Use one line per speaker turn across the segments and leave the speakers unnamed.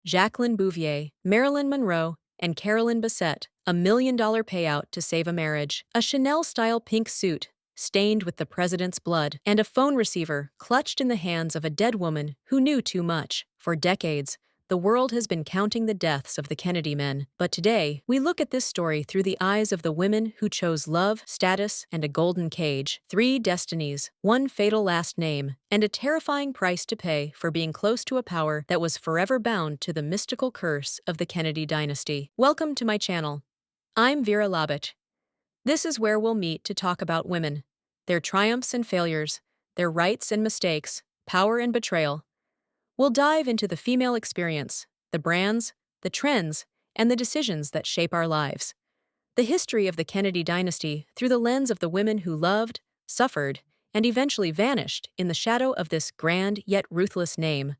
Jacqueline Bouvier, Marilyn Monroe, and Carolyn Bessette, $1 million payout to save a marriage, a Chanel-style pink suit, stained with the president's blood, and a phone receiver clutched in the hands of a dead woman who knew too much. For decades, the world has been counting the deaths of the Kennedy men, but today, we look at this story through the eyes of the women who chose love, status, and a golden cage. 3 destinies, 1 fatal last name, and a terrifying price to pay for being close to a power that was forever bound to the mystical curse of the Kennedy dynasty. Welcome to my channel. I'm Vera Labich. This is where we'll meet to talk about women, their triumphs and failures, their rights and mistakes, power and betrayal. We'll dive into the female experience, the brands, the trends, and the decisions that shape our lives. The history of the Kennedy dynasty through the lens of the women who loved, suffered, and eventually vanished in the shadow of this grand yet ruthless name.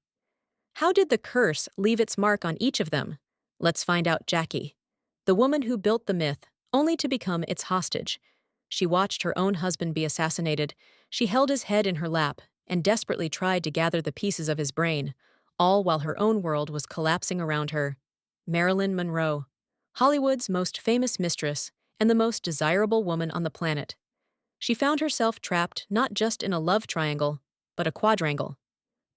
How did the curse leave its mark on each of them? Let's find out. Jackie, the woman who built the myth, only to become its hostage. She watched her own husband be assassinated. She held his head in her lap and desperately tried to gather the pieces of his brain, all while her own world was collapsing around her. Marilyn Monroe, Hollywood's most famous mistress and the most desirable woman on the planet. She found herself trapped not just in a love triangle, but a quadrangle.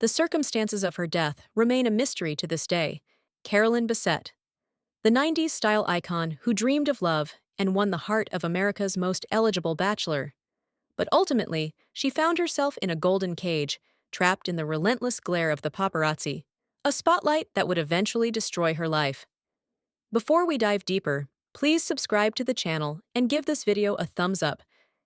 The circumstances of her death remain a mystery to this day. Carolyn Bessette, the 90s style icon who dreamed of love and won the heart of America's most eligible bachelor. But ultimately, she found herself in a golden cage, trapped in the relentless glare of the paparazzi, a spotlight that would eventually destroy her life. Before we dive deeper, please subscribe to the channel and give this video a thumbs up.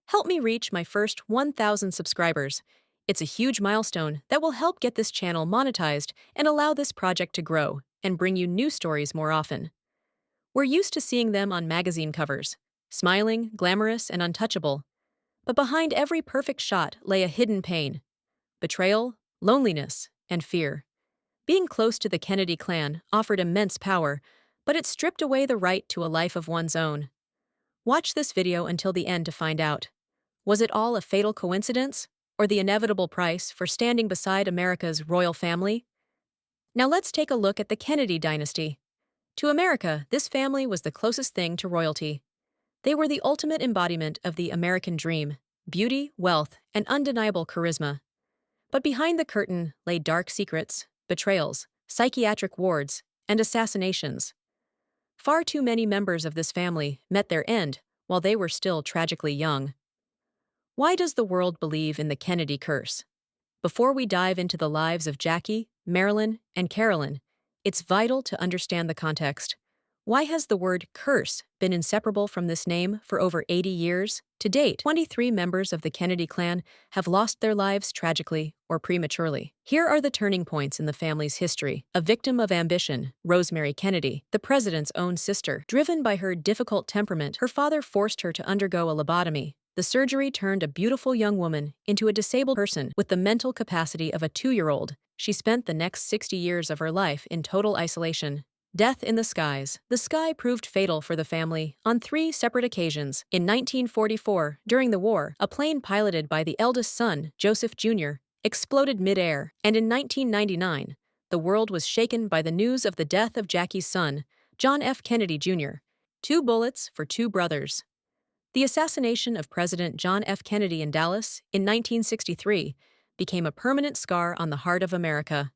Help me reach my first 1,000 subscribers. It's a huge milestone that will help get this channel monetized and allow this project to grow and bring you new stories more often. We're used to seeing them on magazine covers, smiling, glamorous, and untouchable. But behind every perfect shot lay a hidden pain: betrayal, loneliness, and fear. Being close to the Kennedy clan offered immense power, but it stripped away the right to a life of one's own. Watch this video until the end to find out. Was it all a fatal coincidence, or the inevitable price for standing beside America's royal family? Now let's take a look at the Kennedy dynasty. To America, this family was the closest thing to royalty. They were the ultimate embodiment of the American dream: beauty, wealth, and undeniable charisma. But behind the curtain lay dark secrets, betrayals, psychiatric wards, and assassinations. Far too many members of this family met their end while they were still tragically young. Why does the world believe in the Kennedy curse? Before we dive into the lives of Jackie, Marilyn, and Carolyn, it's vital to understand the context. Why has the word curse been inseparable from this name for over 80 years? To date, 23 members of the Kennedy clan have lost their lives tragically or prematurely. Here are the turning points in the family's history. A victim of ambition, Rosemary Kennedy, the president's own sister. Driven by her difficult temperament, her father forced her to undergo a lobotomy. The surgery turned a beautiful young woman into a disabled person with the mental capacity of a 2-year-old. She spent the next 60 years of her life in total isolation. Death in the skies. The sky proved fatal for the family on 3 separate occasions. In 1944, during the war, a plane piloted by the eldest son, Joseph Jr., exploded mid-air, and in 1999, the world was shaken by the news of the death of Jackie's son, John F. Kennedy Jr. 2 bullets for 2 brothers. The assassination of President John F. Kennedy in Dallas in 1963 became a permanent scar on the heart of America.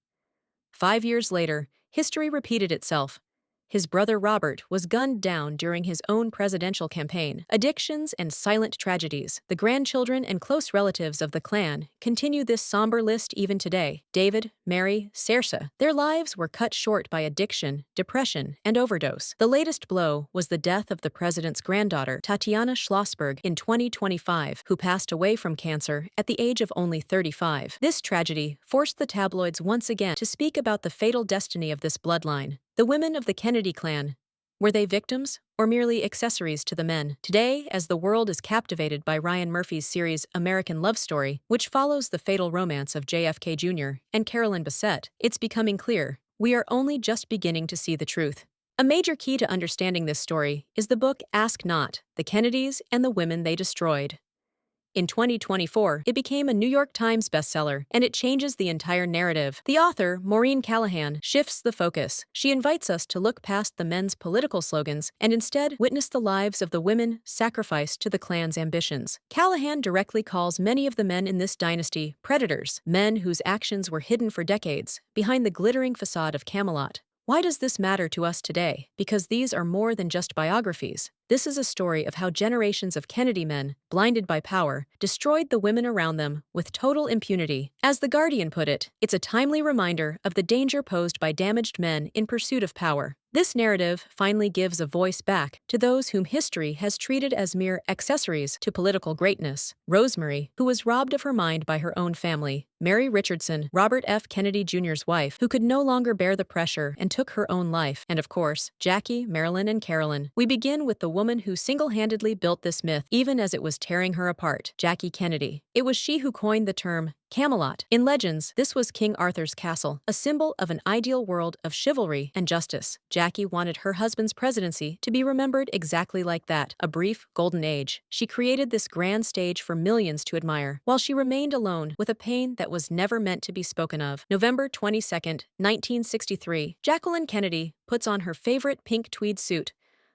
5 years later, history repeated itself. His brother Robert was gunned down during his own presidential campaign. Addictions and silent tragedies. The grandchildren and close relatives of the clan continue this somber list even today. David, Mary, Saoirse. Their lives were cut short by addiction, depression, and overdose. The latest blow was the death of the president's granddaughter, Tatiana Schlossberg, in 2025, who passed away from cancer at the age of only 35. This tragedy forced the tabloids once again to speak about the fatal destiny of this bloodline. The women of the Kennedy clan, were they victims or merely accessories to the men? Today, as the world is captivated by Ryan Murphy's series American Love Story, which follows the fatal romance of JFK Jr. and Carolyn Bessette, it's becoming clear we are only just beginning to see the truth. A major key to understanding this story is the book Ask Not: The Kennedys and the Women They Destroyed. In 2024, it became a New York Times bestseller, and it changes the entire narrative. The author, Maureen Callahan, shifts the focus. She invites us to look past the men's political slogans and instead witness the lives of the women sacrificed to the clan's ambitions. Callahan directly calls many of the men in this dynasty predators, men whose actions were hidden for decades behind the glittering facade of Camelot. Why does this matter to us today? Because these are more than just biographies. This is a story of how generations of Kennedy men, blinded by power, destroyed the women around them with total impunity. As The Guardian put it, it's a timely reminder of the danger posed by damaged men in pursuit of power. This narrative finally gives a voice back to those whom history has treated as mere accessories to political greatness. Rosemary, who was robbed of her mind by her own family. Mary Richardson, Robert F. Kennedy Jr.'s wife, who could no longer bear the pressure and took her own life. And of course, Jackie, Marilyn, and Carolyn. We begin with the woman who single-handedly built this myth, even as it was tearing her apart, Jackie Kennedy. It was she who coined the term Camelot. In legends, this was King Arthur's castle, a symbol of an ideal world of chivalry and justice. Jackie wanted her husband's presidency to be remembered exactly like that, a brief, golden age. She created this grand stage for millions to admire, while she remained alone with a pain that was never meant to be spoken of. November 22, 1963, Jacqueline Kennedy puts on her favorite pink tweed suit,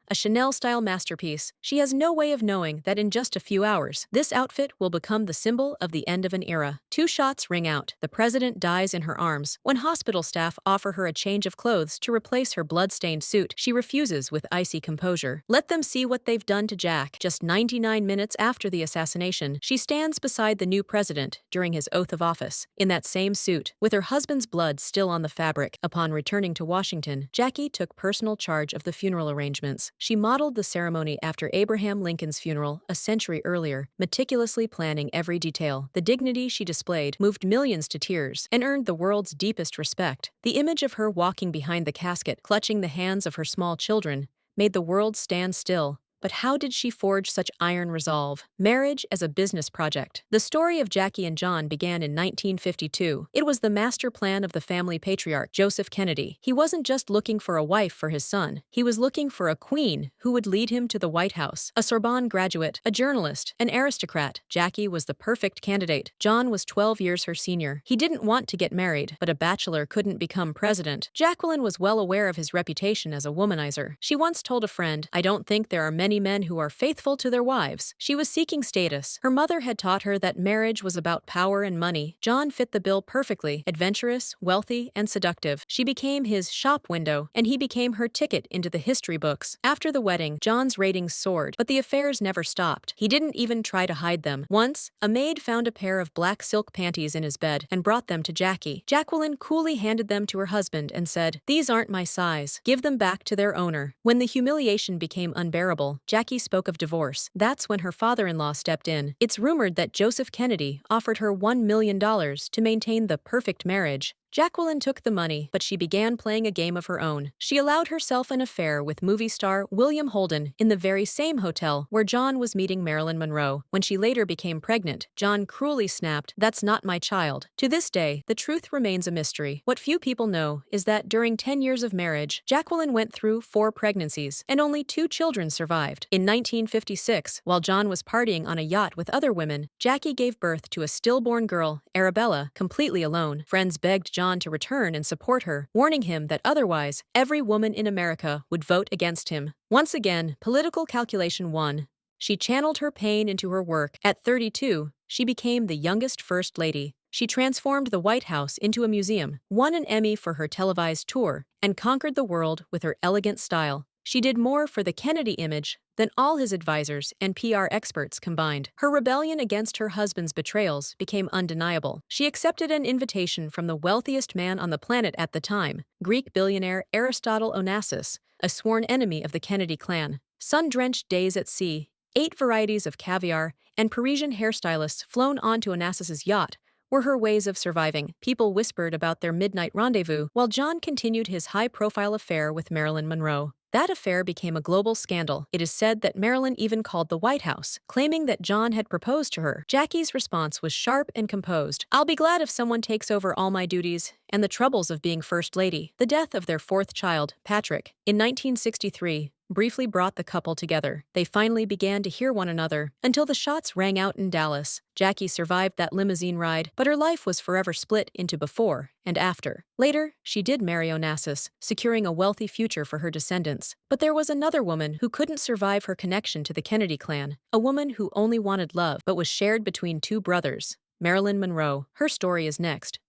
a Chanel-style masterpiece. She has no way of knowing that in just a few hours, this outfit will become the symbol of the end of an era. 2 shots ring out. The president dies in her arms. When hospital staff offer her a change of clothes to replace her blood-stained suit, she refuses with icy composure. Let them see what they've done to Jack. Just 99 minutes after the assassination, she stands beside the new president during his oath of office, in that same suit, with her husband's blood still on the fabric. Upon returning to Washington, Jackie took personal charge of the funeral arrangements. She modeled the ceremony after Abraham Lincoln's funeral a century earlier, meticulously planning every detail. The dignity she displayed moved millions to tears and earned the world's deepest respect. The image of her walking behind the casket, clutching the hands of her small children, made the world stand still. But how did she forge such iron resolve? Marriage as a business project. The story of Jackie and John began in 1952. It was the master plan of the family patriarch, Joseph Kennedy. He wasn't just looking for a wife for his son. He was looking for a queen who would lead him to the White House. A Sorbonne graduate, a journalist, an aristocrat. Jackie was the perfect candidate. John was 12 years her senior. He didn't want to get married, but a bachelor couldn't become president. Jacqueline was well aware of his reputation as a womanizer. She once told a friend, "I don't think there are many men who are faithful to their wives." She was seeking status. Her mother had taught her that marriage was about power and money. John fit the bill perfectly, adventurous, wealthy, and seductive. She became his shop window, and he became her ticket into the history books. After the wedding, John's ratings soared, but the affairs never stopped. He didn't even try to hide them. Once, a maid found a pair of black silk panties in his bed and brought them to Jackie. Jacqueline coolly handed them to her husband and said, "These aren't my size. Give them back to their owner." When the humiliation became unbearable, Jackie spoke of divorce. That's when her father-in-law stepped in. It's rumored that Joseph Kennedy offered her $1 million to maintain the perfect marriage. Jacqueline took the money, but she began playing a game of her own. She allowed herself an affair with movie star William Holden in the very same hotel where John was meeting Marilyn Monroe. When she later became pregnant, John cruelly snapped, "That's not my child." To this day, the truth remains a mystery. What few people know is that during 10 years of marriage, Jacqueline went through 4 pregnancies, and only 2 children survived. In 1956, while John was partying on a yacht with other women, Jackie gave birth to a stillborn girl, Arabella, completely alone. Friends begged John to return and support her, warning him that otherwise, every woman in America would vote against him. Once again, political calculation won. She channeled her pain into her work. At 32, she became the youngest First Lady. She transformed the White House into a museum, won an Emmy for her televised tour, and conquered the world with her elegant style. She did more for the Kennedy image than all his advisors and PR experts combined. Her rebellion against her husband's betrayals became undeniable. She accepted an invitation from the wealthiest man on the planet at the time, Greek billionaire Aristotle Onassis, a sworn enemy of the Kennedy clan. Sun-drenched days at sea, 8 varieties of caviar, and Parisian hairstylists flown onto Onassis's yacht were her ways of surviving. People whispered about their midnight rendezvous, while John continued his high-profile affair with Marilyn Monroe. That affair became a global scandal. It is said that Marilyn even called the White House, claiming that John had proposed to her. Jackie's response was sharp and composed. "I'll be glad if someone takes over all my duties and the troubles of being First Lady." The death of their fourth child, Patrick, in 1963, briefly brought the couple together. They finally began to hear one another until the shots rang out in Dallas. Jackie survived that limousine ride, but her life was forever split into before and after. Later, she did marry Onassis, securing a wealthy future for her descendants. But there was another woman who couldn't survive her connection to the Kennedy clan, a woman who only wanted love but was shared between two brothers, Marilyn Monroe. Her story is next.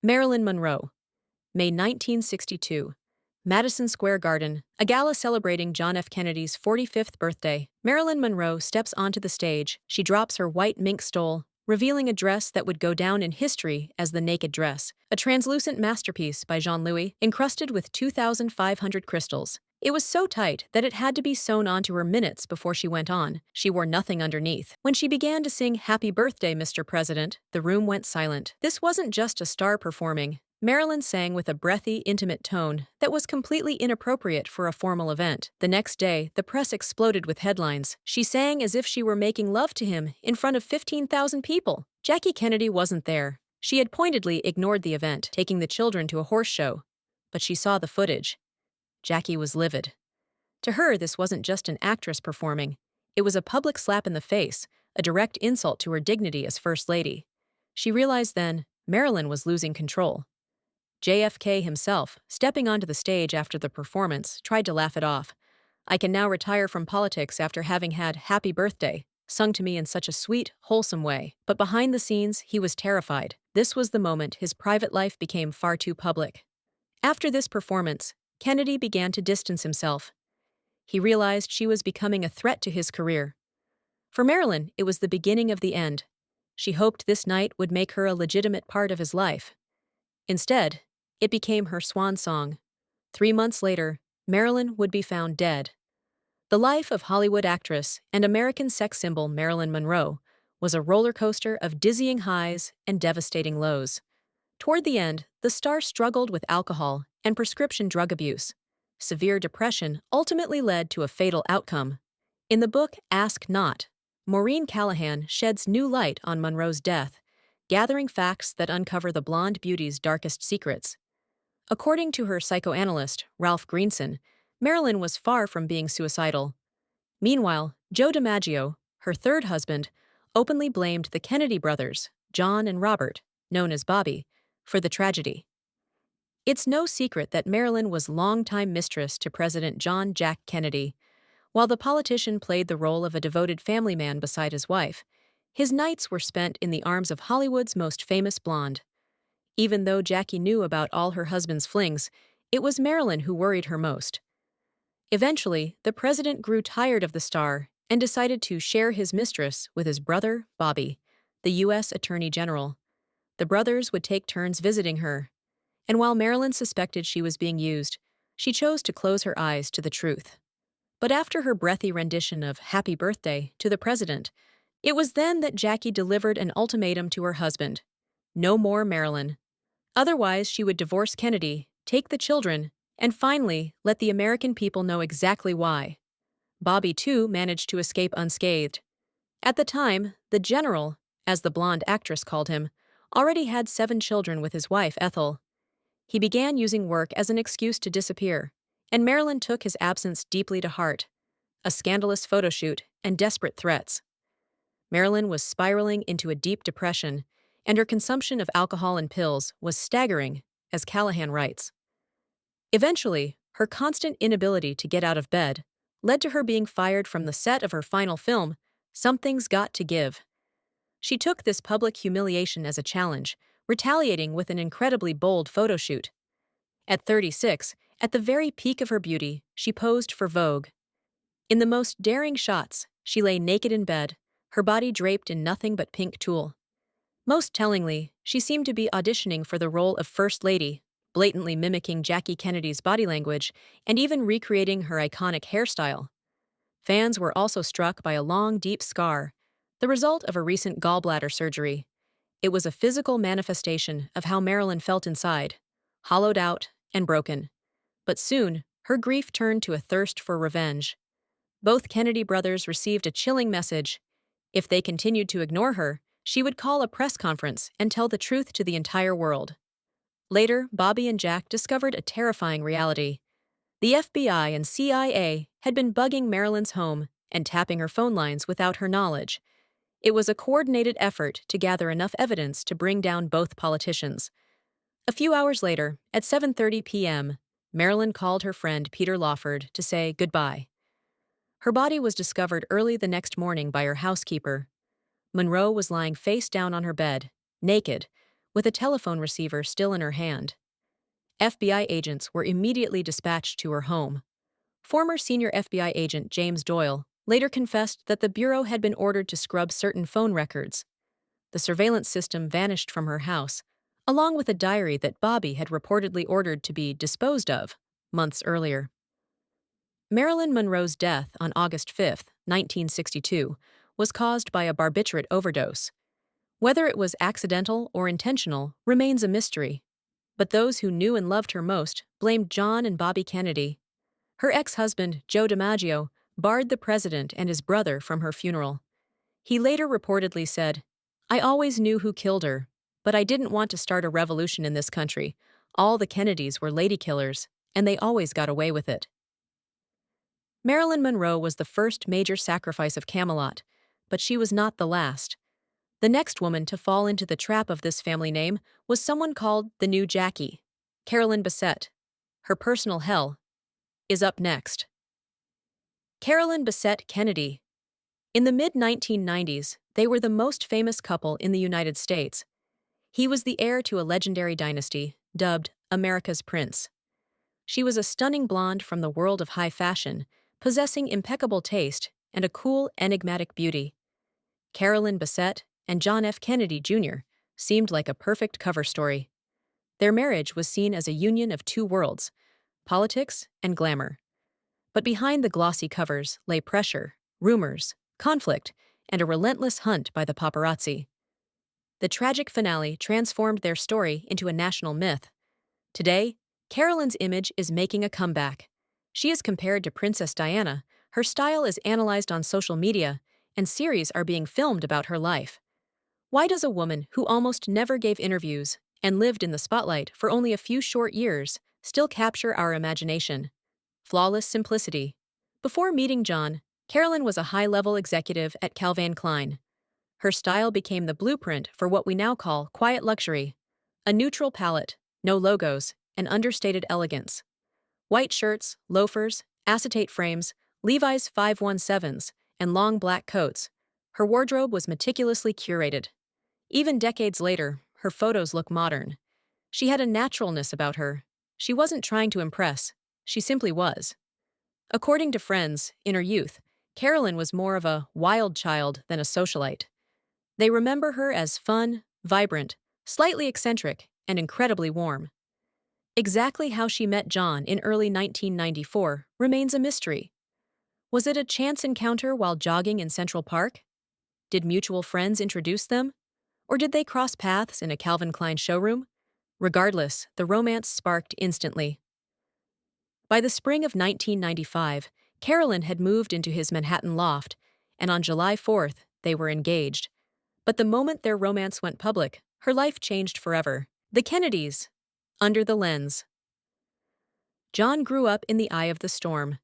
Marilyn Monroe, May 1962. Madison Square Garden, a gala celebrating John F. Kennedy's 45th birthday. Marilyn Monroe steps onto the stage. She drops her white mink stole, revealing a dress that would go down in history as the naked dress, a translucent masterpiece by Jean-Louis, encrusted with 2,500 crystals. It was so tight that it had to be sewn onto her minutes before she went on. She wore nothing underneath. When she began to sing "Happy Birthday, Mr. President," the room went silent. This wasn't just a star performing. Marilyn sang with a breathy, intimate tone that was completely inappropriate for a formal event. The next day, the press exploded with headlines. She sang as if she were making love to him in front of 15,000 people. Jackie Kennedy wasn't there. She had pointedly ignored the event, taking the children to a horse show. But she saw the footage. Jackie was livid. To her, this wasn't just an actress performing. It was a public slap in the face, a direct insult to her dignity as First Lady. She realized then Marilyn was losing control. JFK himself, stepping onto the stage after the performance, tried to laugh it off. "I can now retire from politics after having had 'Happy Birthday' sung to me in such a sweet, wholesome way." But behind the scenes, he was terrified. This was the moment his private life became far too public. After this performance, Kennedy began to distance himself. He realized she was becoming a threat to his career. For Marilyn, it was the beginning of the end. She hoped this night would make her a legitimate part of his life. Instead, it became her swan song. 3 months later, Marilyn would be found dead. The life of Hollywood actress and American sex symbol Marilyn Monroe was a roller coaster of dizzying highs and devastating lows. Toward the end, the star struggled with alcohol and prescription drug abuse. Severe depression ultimately led to a fatal outcome. In the book Ask Not, Maureen Callahan sheds new light on Monroe's death, gathering facts that uncover the blonde beauty's darkest secrets. According to her psychoanalyst, Ralph Greenson, Marilyn was far from being suicidal. Meanwhile, Joe DiMaggio, her third husband, openly blamed the Kennedy brothers, John and Robert, known as Bobby, for the tragedy. It's no secret that Marilyn was longtime mistress to President John Jack Kennedy. While the politician played the role of a devoted family man beside his wife, his nights were spent in the arms of Hollywood's most famous blonde. Even though Jackie knew about all her husband's flings, it was Marilyn who worried her most. Eventually, the president grew tired of the star and decided to share his mistress with his brother, Bobby, the U.S. Attorney General. The brothers would take turns visiting her. And while Marilyn suspected she was being used, she chose to close her eyes to the truth. But after her breathy rendition of "Happy Birthday" to the president, it was then that Jackie delivered an ultimatum to her husband. No more Marilyn. Otherwise, she would divorce Kennedy, take the children, and finally let the American people know exactly why. Bobby, too, managed to escape unscathed. At the time, the general, as the blonde actress called him, already had 7 children with his wife, Ethel. He began using work as an excuse to disappear, and Marilyn took his absence deeply to heart. A scandalous photo shoot and desperate threats. Marilyn was spiraling into a deep depression, and her consumption of alcohol and pills was staggering, as Callahan writes. Eventually, her constant inability to get out of bed led to her being fired from the set of her final film, Something's Got to Give. She took this public humiliation as a challenge, retaliating with an incredibly bold photo shoot. At 36, at the very peak of her beauty, she posed for Vogue. In the most daring shots, she lay naked in bed, her body draped in nothing but pink tulle. Most tellingly, she seemed to be auditioning for the role of First Lady, blatantly mimicking Jackie Kennedy's body language and even recreating her iconic hairstyle. Fans were also struck by a long, deep scar, the result of a recent gallbladder surgery. It was a physical manifestation of how Marilyn felt inside, hollowed out and broken. But soon, Her grief turned to a thirst for revenge. Both Kennedy brothers received a chilling message. If they continued to ignore her, she would call a press conference and tell the truth to the entire world. Later, Bobby and Jack discovered a terrifying reality. The FBI and CIA had been bugging Marilyn's home and tapping her phone lines without her knowledge. It was a coordinated effort to gather enough evidence to bring down both politicians. A few hours later, at 7:30 p.m., Marilyn called her friend Peter Lawford to say goodbye. Her body was discovered early the next morning by her housekeeper. Monroe was lying face down on her bed, naked, with a telephone receiver still in her hand. FBI agents were immediately dispatched to her home. Former senior FBI agent James Doyle later confessed that the Bureau had been ordered to scrub certain phone records. The surveillance system vanished from her house, along with a diary that Bobby had reportedly ordered to be disposed of months earlier. Marilyn Monroe's death on August 5, 1962, was caused by a barbiturate overdose. Whether it was accidental or intentional remains a mystery, but those who knew and loved her most blamed John and Bobby Kennedy. Her ex-husband, Joe DiMaggio, barred the president and his brother from her funeral. He later reportedly said, "I always knew who killed her, but I didn't want to start a revolution in this country. All the Kennedys were lady killers, and they always got away with it." Marilyn Monroe was the first major sacrifice of Camelot, but she was not the last. The next woman to fall into the trap of this family name was someone called the New Jackie, Carolyn Bessette. Her personal hell is up next. Carolyn Bessette Kennedy. In the mid-1990s, they were the most famous couple in the United States. He was the heir to a legendary dynasty, dubbed America's Prince. She was a stunning blonde from the world of high fashion, possessing impeccable taste and a cool, enigmatic beauty. Carolyn Bessette and John F. Kennedy Jr. seemed like a perfect cover story. Their marriage was seen as a union of two worlds, politics and glamour. But behind the glossy covers lay pressure, rumors, conflict, and a relentless hunt by the paparazzi. The tragic finale transformed their story into a national myth. Today, Carolyn's image is making a comeback. She is compared to Princess Diana, her style is analyzed on social media, and series are being filmed about her life. Why does a woman who almost never gave interviews and lived in the spotlight for only a few short years still capture our imagination? Flawless simplicity. Before meeting John, Carolyn was a high-level executive at Calvin Klein. Her style became the blueprint for what we now call quiet luxury. A neutral palette, no logos, and understated elegance. White shirts, loafers, acetate frames, Levi's 517s, and long black coats. Her wardrobe was meticulously curated. Even decades later, her photos look modern. She had a naturalness about her. She wasn't trying to impress. She simply was. According to friends, in her youth, Carolyn was more of a wild child than a socialite. They remember her as fun, vibrant, slightly eccentric, and incredibly warm. Exactly how she met John in early 1994 remains a mystery. Was it a chance encounter while jogging in Central Park? Did mutual friends introduce them? Or did they cross paths in a Calvin Klein showroom? Regardless, the romance sparked instantly. By the spring of 1995, Carolyn had moved into his Manhattan loft, and on July 4th, they were engaged. But the moment their romance went public, her life changed forever. The Kennedys. Under the lens. John grew up in the eye of the storm.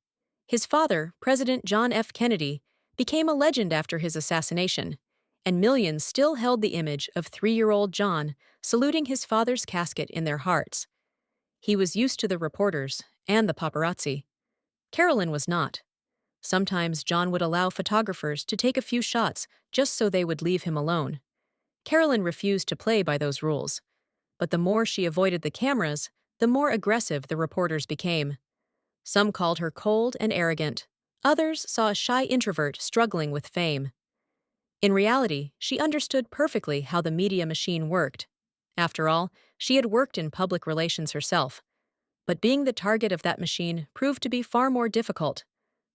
His father, President John F. Kennedy, became a legend after his assassination, and millions still held the image of 3-year-old John saluting his father's casket in their hearts. He was used to the reporters and the paparazzi. Carolyn was not. Sometimes John would allow photographers to take a few shots just so they would leave him alone. Carolyn refused to play by those rules. But the more she avoided the cameras, the more aggressive the reporters became. Some called her cold and arrogant. Others saw a shy introvert struggling with fame. In reality, she understood perfectly how the media machine worked. After all, she had worked in public relations herself. But being the target of that machine proved to be far more difficult.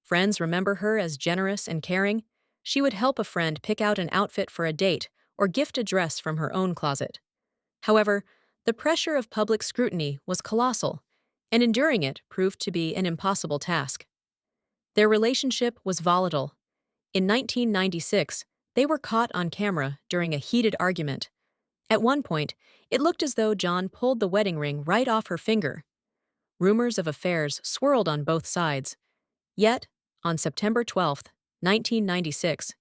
Friends remember her as generous and caring. She would help a friend pick out an outfit for a date or gift a dress from her own closet. However, the pressure of public scrutiny was colossal, and enduring it proved to be an impossible task. Their relationship was volatile. In 1996, they were caught on camera during a heated argument. At one point, it looked as though John pulled the wedding ring right off her finger. Rumors of affairs swirled on both sides. Yet, on September 12, 1996,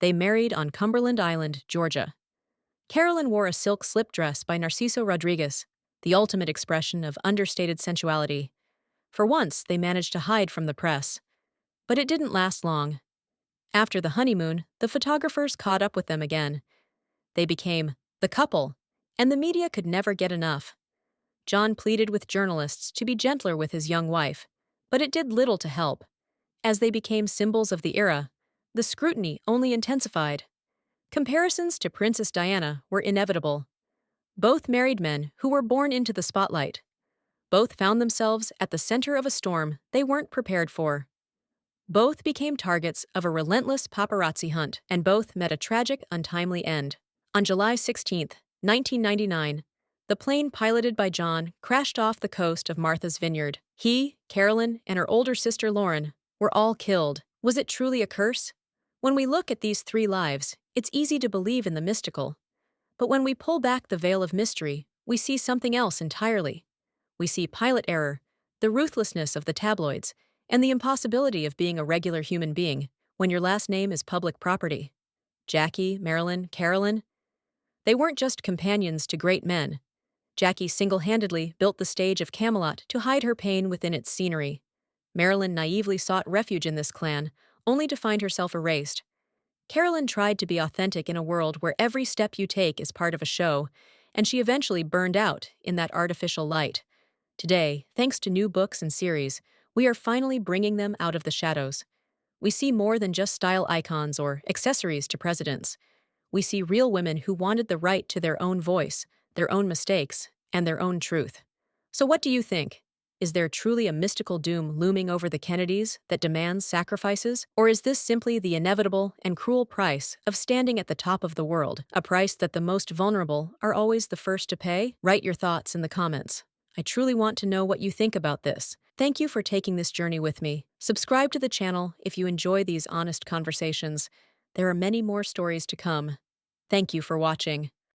they married on Cumberland Island, Georgia. Carolyn wore a silk slip dress by Narciso Rodriguez, the ultimate expression of understated sensuality. For once, they managed to hide from the press. But it didn't last long. After the honeymoon, the photographers caught up with them again. They became the couple, and the media could never get enough. John pleaded with journalists to be gentler with his young wife, but it did little to help. As they became symbols of the era, the scrutiny only intensified. Comparisons to Princess Diana were inevitable. Both married men who were born into the spotlight. Both found themselves at the center of a storm they weren't prepared for. Both became targets of a relentless paparazzi hunt, and both met a tragic, untimely end. On July 16, 1999, the plane piloted by John crashed off the coast of Martha's Vineyard. He, Carolyn, and her older sister Lauren were all killed. Was it truly a curse? When we look at these three lives, it's easy to believe in the mystical. But when we pull back the veil of mystery, we see something else entirely. We see pilot error, the ruthlessness of the tabloids, and the impossibility of being a regular human being when your last name is public property. Jackie, Marilyn, Carolyn, they weren't just companions to great men. Jackie single-handedly built the stage of Camelot to hide her pain within its scenery. Marilyn naively sought refuge in this clan, only to find herself erased. Carolyn tried to be authentic in a world where every step you take is part of a show, and she eventually burned out in that artificial light. Today, thanks to new books and series, we are finally bringing them out of the shadows. We see more than just style icons or accessories to presidents. We see real women who wanted the right to their own voice, their own mistakes, and their own truth. So what do you think? Is there truly a mystical doom looming over the Kennedys that demands sacrifices? Or is this simply the inevitable and cruel price of standing at the top of the world, a price that the most vulnerable are always the first to pay? Write your thoughts in the comments. I truly want to know what you think about this. Thank you for taking this journey with me. Subscribe to the channel if you enjoy these honest conversations. There are many more stories to come. Thank you for watching.